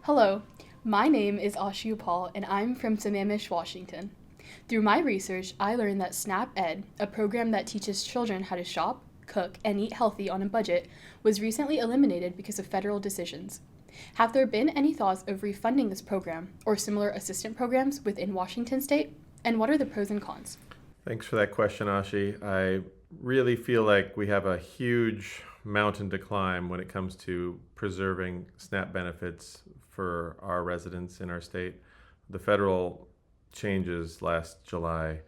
Hello, my name is Aashi Uppal, and I'm from Sammamish, Washington. Through my research, I learned that SNAP Ed, a program that teaches children how to shop, cook, and eat healthy on a budget, was recently eliminated because of federal decisions. Have there been any thoughts of refunding this program or similar assistant programs within Washington state? And what are the pros and cons? Thanks for that question, Ashi. I really feel like we have a huge mountain to climb when it comes to preserving SNAP benefits for our residents in our state. The federal changes last July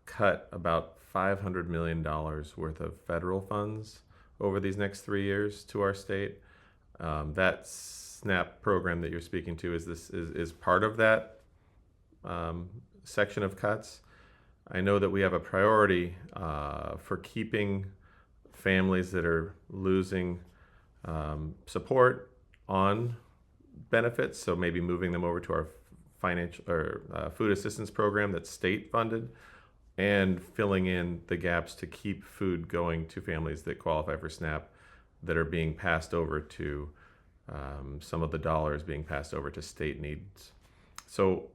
cut about $500 million worth of federal funds over these next 3 years to our state. That SNAP program that you're speaking to is part of that section of cuts. I know that we have a priority for keeping families that are losing support on benefits, so maybe moving them over to our financial or food assistance program that's state funded, and filling in the gaps to keep food going to families that qualify for SNAP that are being passed over to some of the dollars being passed over to state needs. So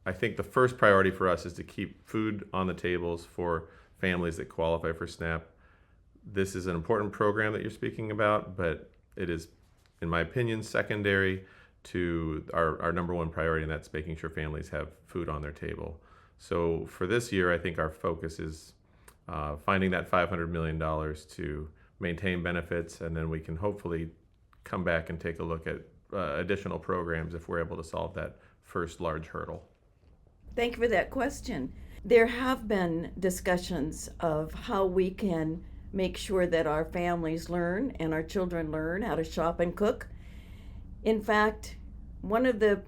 I think the first priority for us is to keep food on the tables for families that qualify for SNAP. This is an important program that you're speaking about, but it is, in my opinion, secondary to our number one priority, and that's making sure families have food on their table. So for this year, I think our focus is finding that $500 million to maintain benefits, and then we can hopefully come back and take a look at additional programs if we're able to solve that first large hurdle. Thank you for that question. There have been discussions of how we can make sure that our families learn and our children learn how to shop and cook. In fact, one of the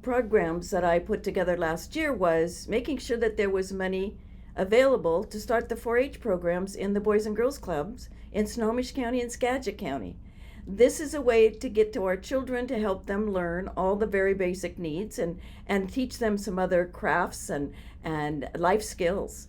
programs that I put together last year was making sure that there was money available to start the 4-H programs in the Boys and Girls Clubs in Snohomish County and Skagit County. This is a way to get to our children to help them learn all the very basic needs and teach them some other crafts and life skills.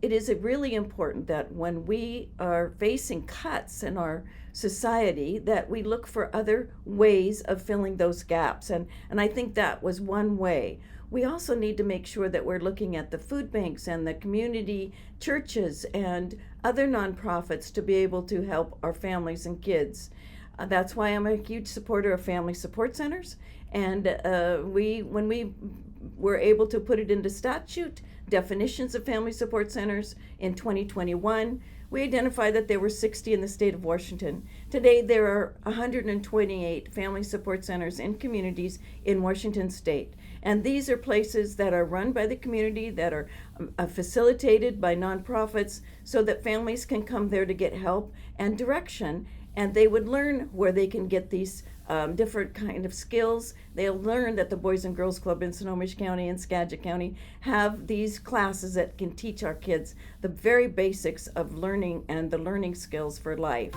It is really important that when we are facing cuts in our society that we look for other ways of filling those gaps. And I think that was one way. We also need to make sure that we're looking at the food banks and the community churches and other nonprofits to be able to help our families and kids. That's why I'm a huge supporter of family support centers. And when we were able to put it into statute, definitions of family support centers in 2021, we identified that there were 60 in the state of Washington. Today, there are 128 family support centers in communities in Washington state. And these are places that are run by the community, that are facilitated by nonprofits, so that families can come there to get help and direction. And they would learn where they can get these different kind of skills. They'll learn that the Boys and Girls Club in Snohomish County and Skagit County have these classes that can teach our kids the very basics of learning and the learning skills for life.